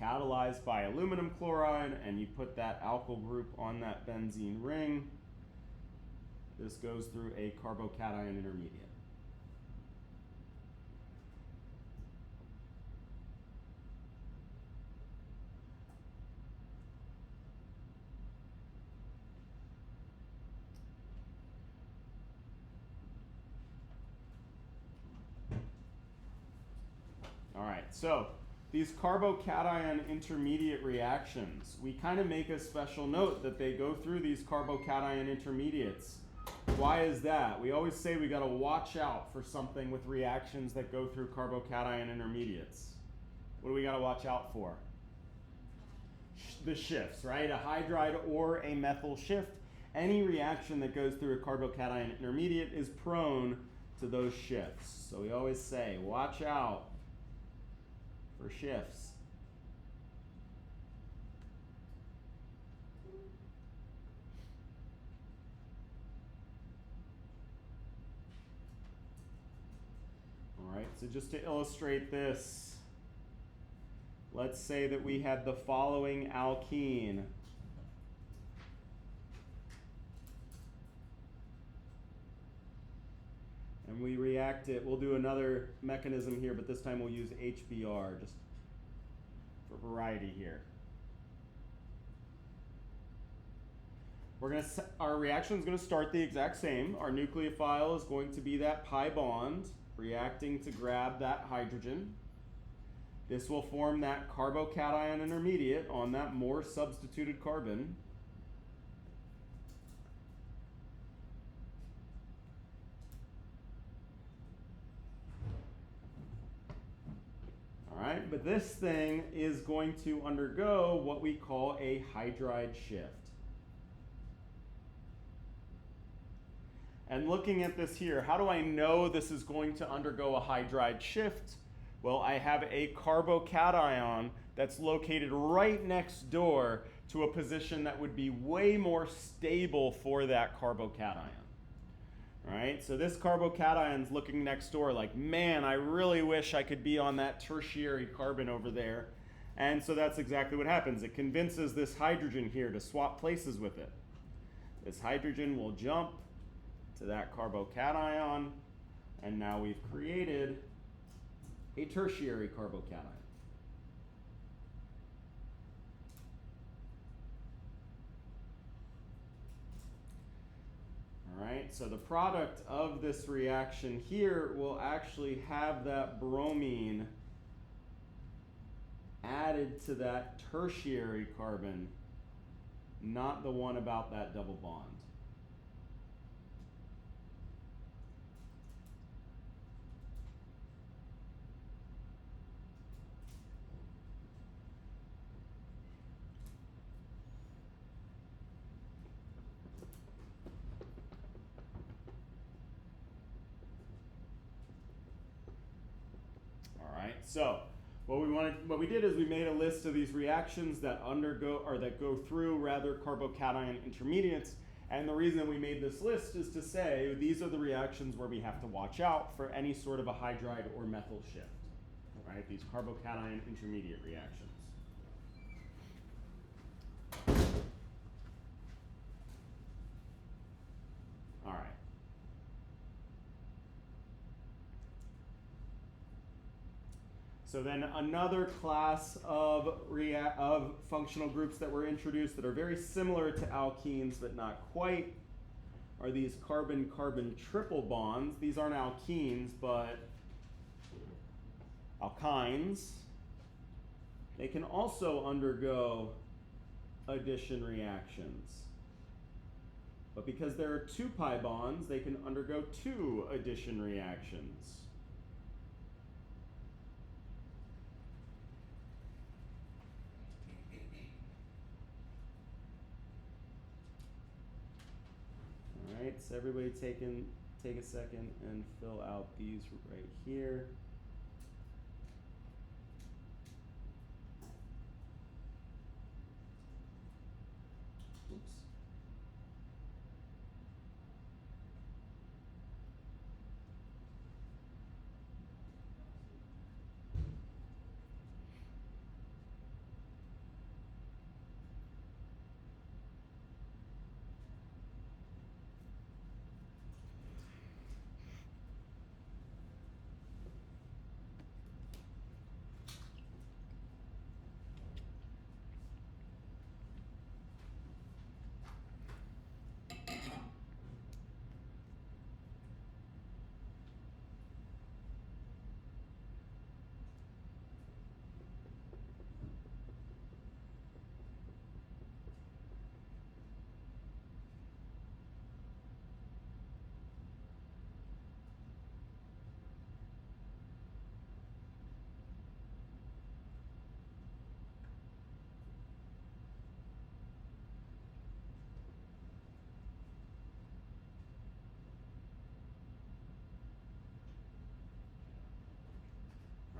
catalyzed by aluminum chloride and you put that alkyl group on that benzene ring. This goes through a carbocation intermediate. All right, so these carbocation intermediate reactions, we kind of make a special note that they go through these carbocation intermediates. Why is that? We always say we got to watch out for something with reactions that go through carbocation intermediates. What do we got to watch out for? The shifts, right? A hydride or a methyl shift. Any reaction that goes through a carbocation intermediate is prone to those shifts. So we always say, watch out for shifts. All right, so just to illustrate this, let's say that we had the following alkene. And we react it. We'll do another mechanism here, but this time we'll use HBr just for variety here. Our reaction is going to start the exact same. Our nucleophile is going to be that pi bond reacting to grab that hydrogen. This will form that carbocation intermediate on that more substituted carbon. All right, but this thing is going to undergo what we call a hydride shift. And looking at this here, how do I know this is going to undergo a hydride shift? Well, I have a carbocation that's located right next door to a position that would be way more stable for that carbocation. All right, so this carbocation is looking next door like, man, I really wish I could be on that tertiary carbon over there. And so that's exactly what happens. It convinces this hydrogen here to swap places with it. This hydrogen will jump to that carbocation, and now we've created a tertiary carbocation. All right, so the product of this reaction here will actually have that bromine added to that tertiary carbon, not the one about that double bond. So what we did is we made a list of these reactions that go through carbocation intermediates. And the reason we made this list is to say these are the reactions where we have to watch out for any sort of a hydride or methyl shift. Right? These carbocation intermediate reactions. All right. So then another class of functional groups that were introduced that are very similar to alkenes but not quite are these carbon-carbon triple bonds. These aren't alkenes but alkynes. They can also undergo addition reactions. But because there are two pi bonds, they can undergo two addition reactions. All right, so everybody take a second and fill out these right here. Oops.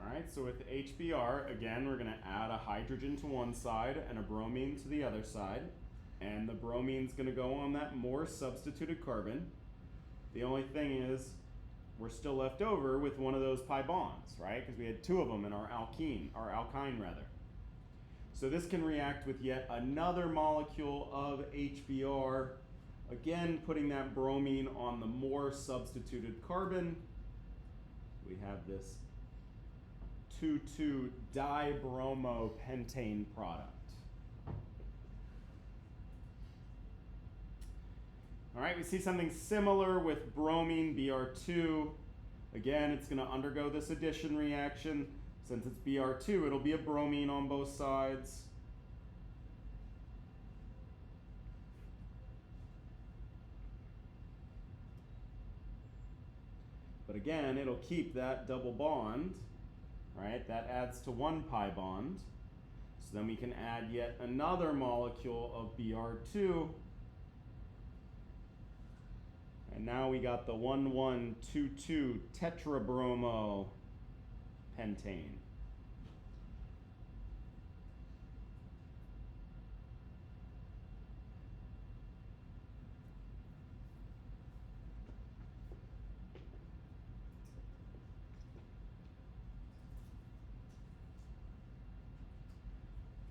All right, so with HBr, again, we're going to add a hydrogen to one side and a bromine to the other side. And the bromine's going to go on that more substituted carbon. The only thing is we're still left over with one of those pi bonds, right? Because we had two of them in our alkyne rather. So this can react with yet another molecule of HBr, again putting that bromine on the more substituted carbon. We have this 2,2-dibromopentane product. All right, we see something similar with bromine, Br2. Again, it's going to undergo this addition reaction. Since it's Br2, it'll be a bromine on both sides. But again, it'll keep that double bond, right? That adds to 1 pi bond. So then we can add yet another molecule of Br2. And now we got the 1122 tetrabromo pentane.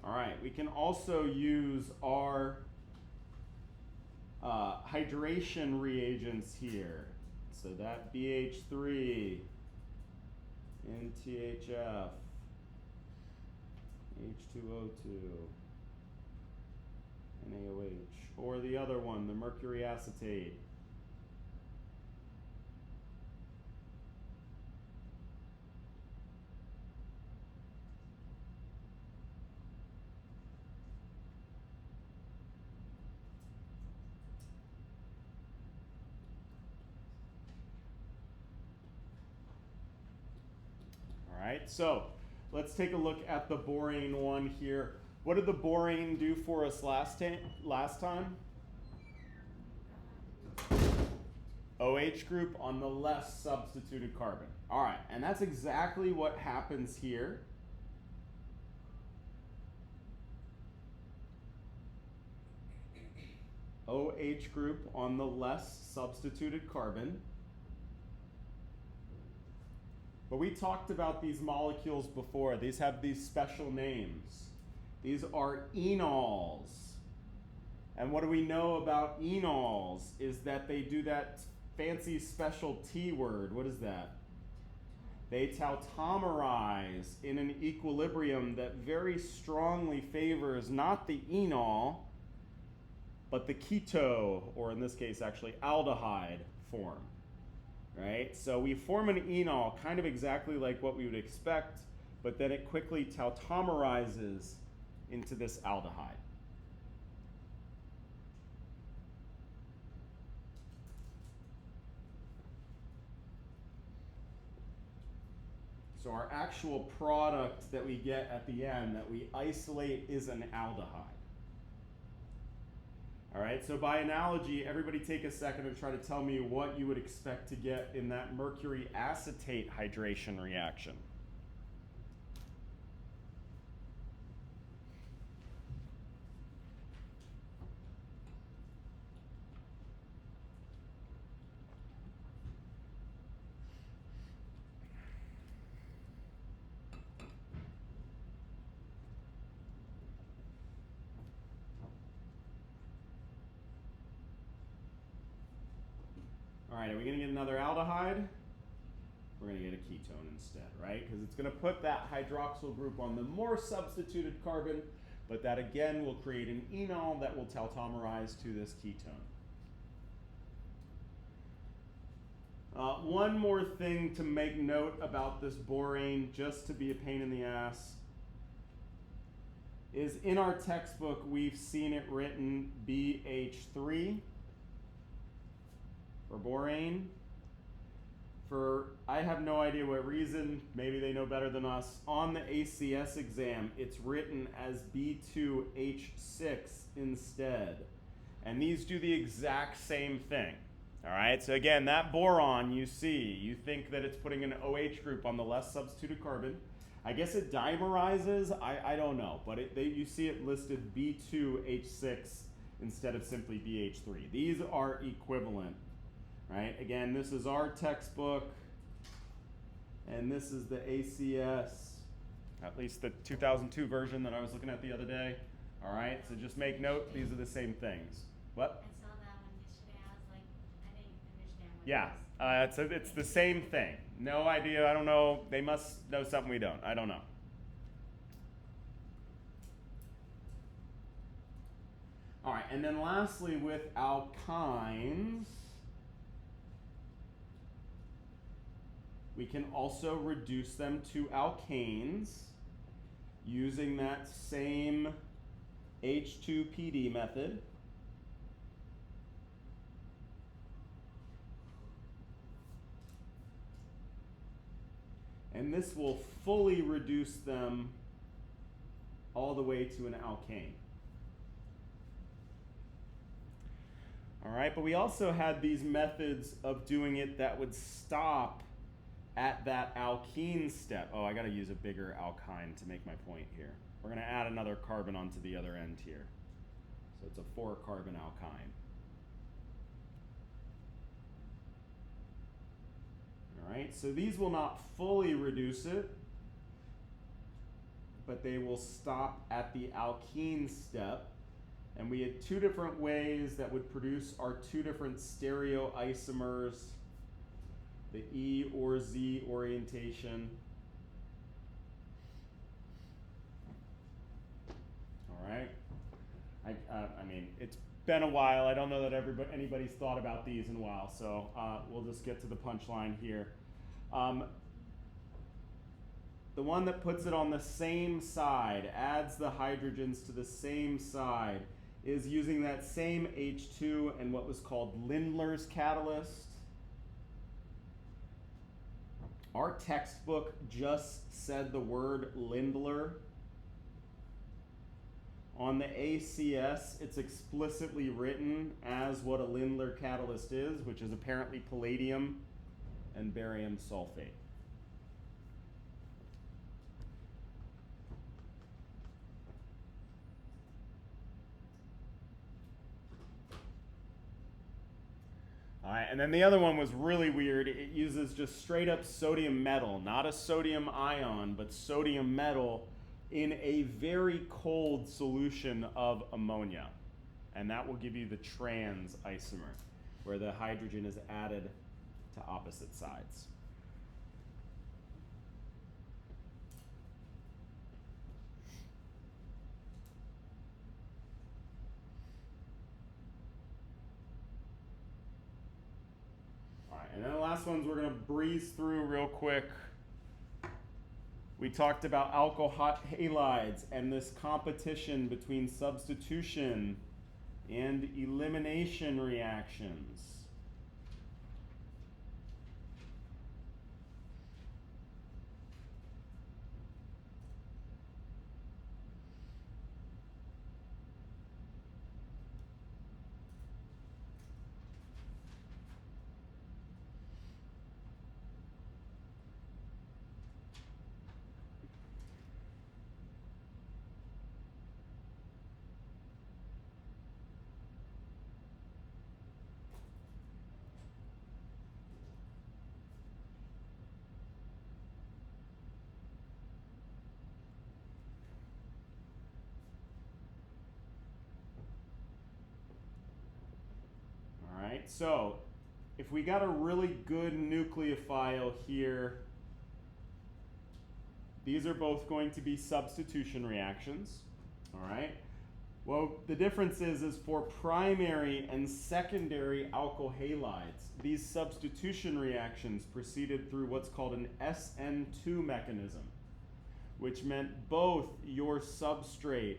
All right, we can also use our hydration reagents here. So that BH3, NTHF, H2O2, NaOH, or the other one, the mercury acetate. All right, so let's take a look at the borane one here. What did the borane do for us last time? OH group on the less substituted carbon. All right, and that's exactly what happens here. OH group on the less substituted carbon. But we talked about these molecules before. These have these special names. These are enols. And what do we know about enols is that they do that fancy special T word. What is that? They tautomerize in an equilibrium that very strongly favors not the enol, but the keto, or in this case actually aldehyde form. Right? So we form an enol kind of exactly like what we would expect, but then it quickly tautomerizes into this aldehyde. So our actual product that we get at the end that we isolate is an aldehyde. All right, so by analogy, everybody take a second and try to tell me what you would expect to get in that mercury acetate hydration reaction. All right, are we going to get another aldehyde? We're going to get a ketone instead, right? Because it's going to put that hydroxyl group on the more substituted carbon, but that again will create an enol that will tautomerize to this ketone. One more thing to make note about this borane, just to be a pain in the ass, is in our textbook we've seen it written BH3 for borane. For, I have no idea what reason, maybe they know better than us, on the ACS exam it's written as B2H6 instead. And these do the exact same thing. All right, so again, that boron you see, you think that it's putting an OH group on the less substituted carbon. I guess it dimerizes, I don't know, but you see it listed B2H6 instead of simply BH3. These are equivalent, right? Again, this is our textbook, and this is the ACS, at least the 2002 version that I was looking at the other day. All right, so just make note, these are the same things. What? I saw that one yesterday. I was like, I didn't understand what Yeah, it's the same thing. No idea, I don't know. They must know something we don't. I don't know. All right, and then lastly with alkynes, we can also reduce them to alkanes using that same H2PD method. And this will fully reduce them all the way to an alkane. All right, but we also had these methods of doing it that would stop at that alkene step. Oh, I gotta use a bigger alkyne to make my point here. We're gonna add another carbon onto the other end here. So it's a 4-carbon alkyne. All right, so these will not fully reduce it, but they will stop at the alkene step. And we had 2 different ways that would produce our 2 different stereoisomers, the E or Z orientation. All right. I mean, it's been a while. I don't know that anybody's thought about these in a while, so we'll just get to the punchline here. The one that puts it on the same side, adds the hydrogens to the same side, is using that same H2 and what was called Lindlar's catalyst. Our textbook just said the word Lindlar. On the ACS, it's explicitly written as what a Lindlar catalyst is, which is apparently palladium and barium sulfate. All right, and then the other one was really weird. It uses just straight up sodium metal, not a sodium ion, but sodium metal in a very cold solution of ammonia. And that will give you the trans isomer, where the hydrogen is added to opposite sides. And then the last ones we're going to breeze through real quick. We talked about alkyl halides and this competition between substitution and elimination reactions. So if we got a really good nucleophile here, these are both going to be substitution reactions, all right? Well, the difference is for primary and secondary alkyl halides, these substitution reactions proceeded through what's called an SN2 mechanism, which meant both your substrate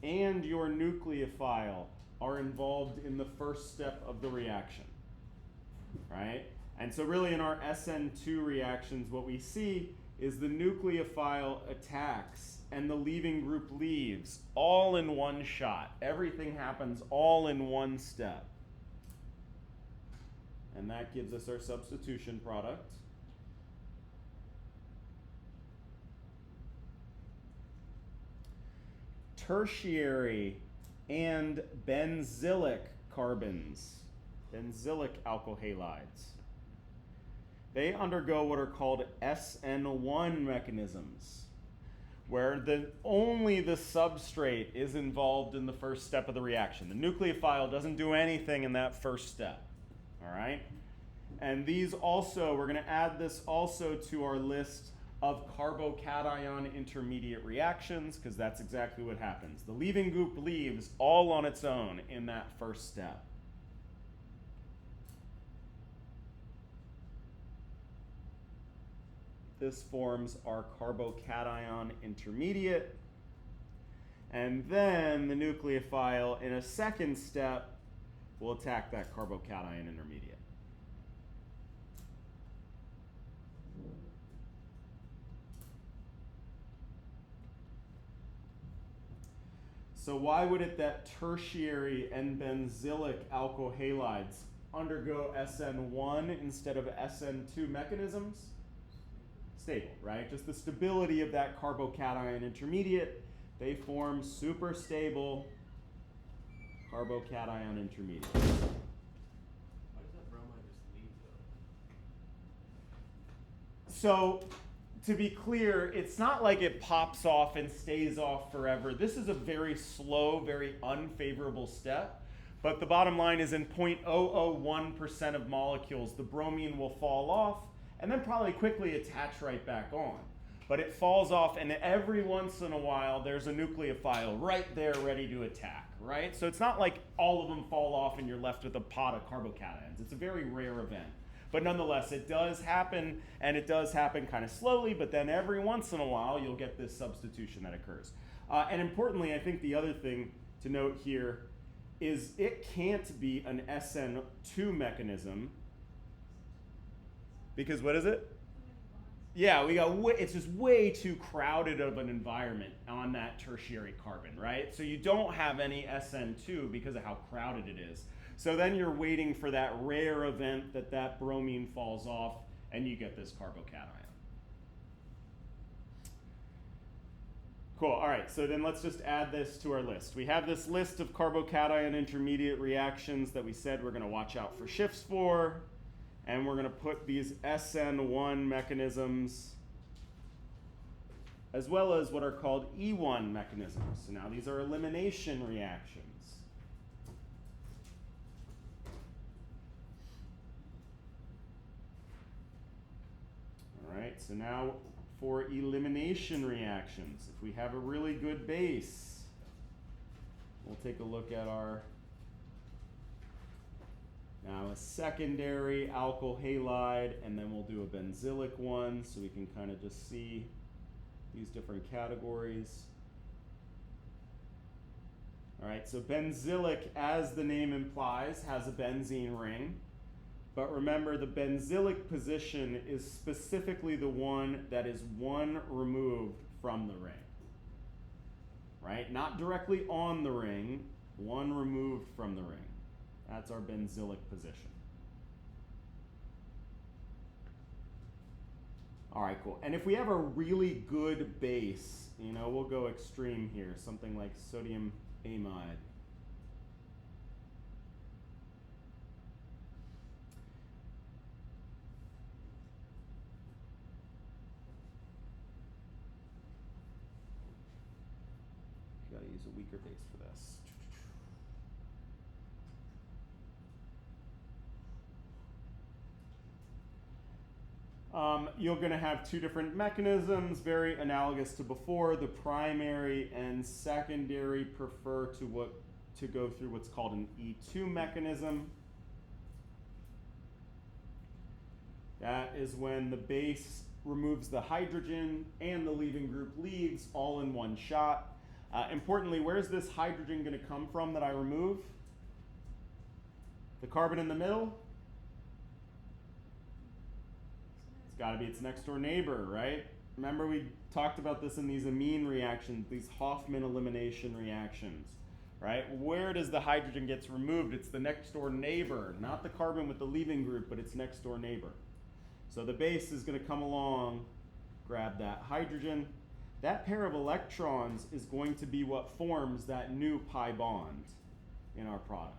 and your nucleophile are involved in the first step of the reaction, right? And so really in our SN2 reactions, what we see is the nucleophile attacks and the leaving group leaves all in one shot. Everything happens all in one step. And that gives us our substitution product. Tertiary and benzylic carbons, benzylic alkyl halides. They undergo what are called SN1 mechanisms, where only the substrate is involved in the first step of the reaction. The nucleophile doesn't do anything in that first step, all right? And these also, we're going to add this also to our list of carbocation intermediate reactions, because that's exactly what happens. The leaving group leaves all on its own in that first step. This forms our carbocation intermediate. And then the nucleophile, in a second step, will attack that carbocation intermediate. So why would it that tertiary and benzylic alkyl halides undergo SN1 instead of SN2 mechanisms? Stable, right? Just the stability of that carbocation intermediate. They form super stable carbocation intermediate. Why does that bromide just leave though? So, to be clear, it's not like it pops off and stays off forever. This is a very slow, very unfavorable step. But the bottom line is in 0.001% of molecules, the bromine will fall off and then probably quickly attach right back on. But it falls off, and every once in a while, there's a nucleophile right there ready to attack, right? So it's not like all of them fall off and you're left with a pot of carbocations. It's a very rare event. But nonetheless, it does happen, and it does happen kind of slowly, but then every once in a while, you'll get this substitution that occurs. And importantly, I think the other thing to note here is it can't be an SN2 mechanism, because what is it? Yeah, it's just way too crowded of an environment on that tertiary carbon, right? So you don't have any SN2 because of how crowded it is. So then you're waiting for that rare event that bromine falls off and you get this carbocation. Cool, all right, so then let's just add this to our list. We have this list of carbocation intermediate reactions that we said we're gonna watch out for shifts for, and we're gonna put these SN1 mechanisms as well as what are called E1 mechanisms. So now these are elimination reactions. All right, so now for elimination reactions, if we have a really good base, we'll take a look at our now a secondary alkyl halide, and then we'll do a benzylic one so we can kind of just see these different categories. All right, so benzylic, as the name implies, has a benzene ring. But remember, the benzylic position is specifically the one that is one removed from the ring. Right? Not directly on the ring, one removed from the ring. That's our benzylic position. All right, cool. And if we have a really good base, you know, we'll go extreme here, something like sodium amide. Got to use a weaker base for this. You're going to have two different mechanisms, very analogous to before. The primary and secondary prefer to go through what's called an E2 mechanism. That is when the base removes the hydrogen and the leaving group leaves all in one shot. Importantly, where's this hydrogen going to come from that I remove? The carbon in the middle? It's got to be its next door neighbor, right? Remember we talked about this in these amine reactions, these Hoffman elimination reactions, right? Where does the hydrogen gets removed? It's the next door neighbor, not the carbon with the leaving group, but its next door neighbor. So the base is going to come along, grab that hydrogen. That pair of electrons is going to be what forms that new pi bond in our product.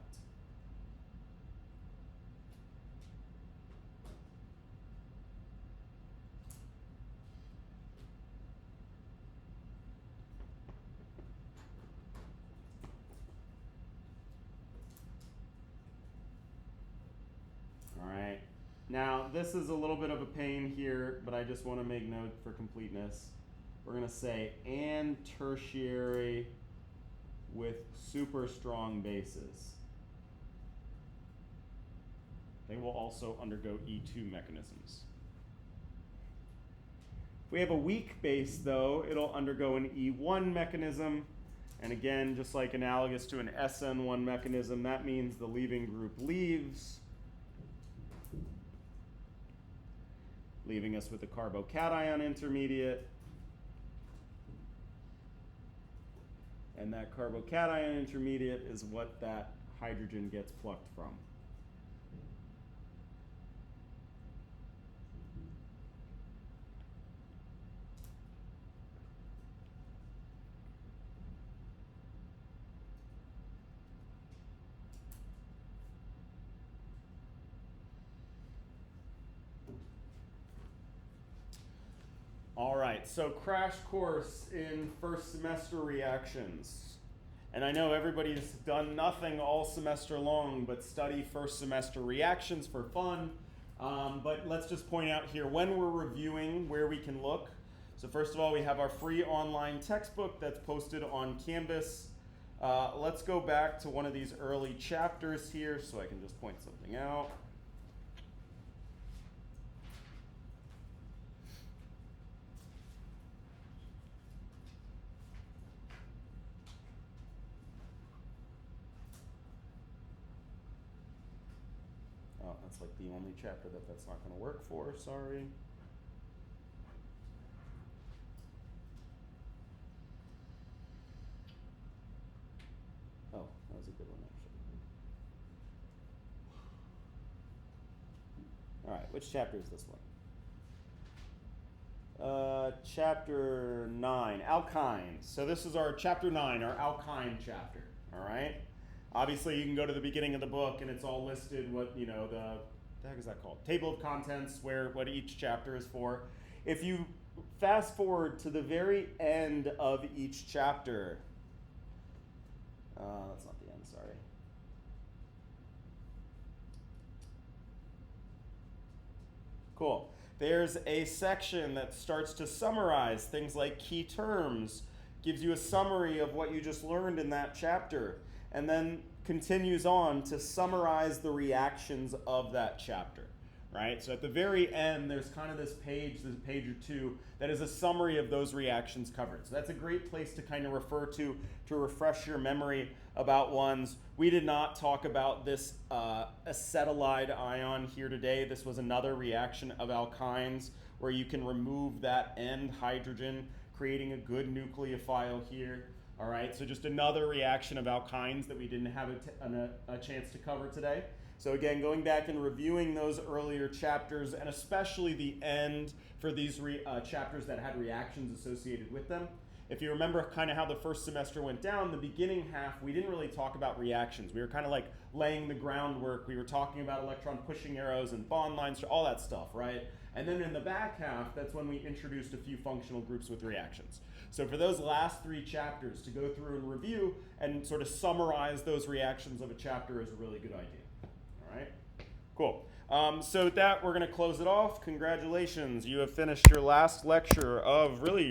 Now, this is a little bit of a pain here, but I just want to make note for completeness. We're going to say and tertiary with super strong bases. They will also undergo E2 mechanisms. If we have a weak base, though, it'll undergo an E1 mechanism. And again, just like analogous to an SN1 mechanism, that means the leaving group leaves, leaving us with a carbocation intermediate. And that carbocation intermediate is what that hydrogen gets plucked from. All right, so crash course in first semester reactions. And I know everybody's done nothing all semester long but study first semester reactions for fun. But let's just point out here when we're reviewing where we can look. So first of all, we have our free online textbook that's posted on Canvas. Let's go back to one of these early chapters here so I can just point something out. Oh, that's like the only chapter that's not going to work for, sorry. Oh, that was a good one, actually. All right, which chapter is this one? Chapter 9, alkynes. So this is our chapter 9, our alkyne chapter, all right? Obviously, you can go to the beginning of the book and it's all listed what, the heck is that called? Table of contents, what each chapter is for. If you fast forward to the very end of each chapter, that's not the end, sorry. Cool. There's a section that starts to summarize things like key terms, gives you a summary of what you just learned in that chapter, and then continues on to summarize the reactions of that chapter, right? So at the very end, there's kind of this page or two, that is a summary of those reactions covered. So that's a great place to kind of refer to refresh your memory about ones. We did not talk about this acetylide ion here today. This was another reaction of alkynes where you can remove that end hydrogen, creating a good nucleophile here. All right, so just another reaction of alkynes that we didn't have a chance to cover today. So again, going back and reviewing those earlier chapters, and especially the end for these chapters that had reactions associated with them. If you remember kind of how the first semester went down, the beginning half, we didn't really talk about reactions. We were kind of like laying the groundwork. We were talking about electron pushing arrows and bond lines, all that stuff, right? And then in the back half, that's when we introduced a few functional groups with reactions. So for those last 3 chapters, to go through and review and sort of summarize those reactions of a chapter is a really good idea. All right, cool. So with that, we're going to close it off. Congratulations, you have finished your last lecture of really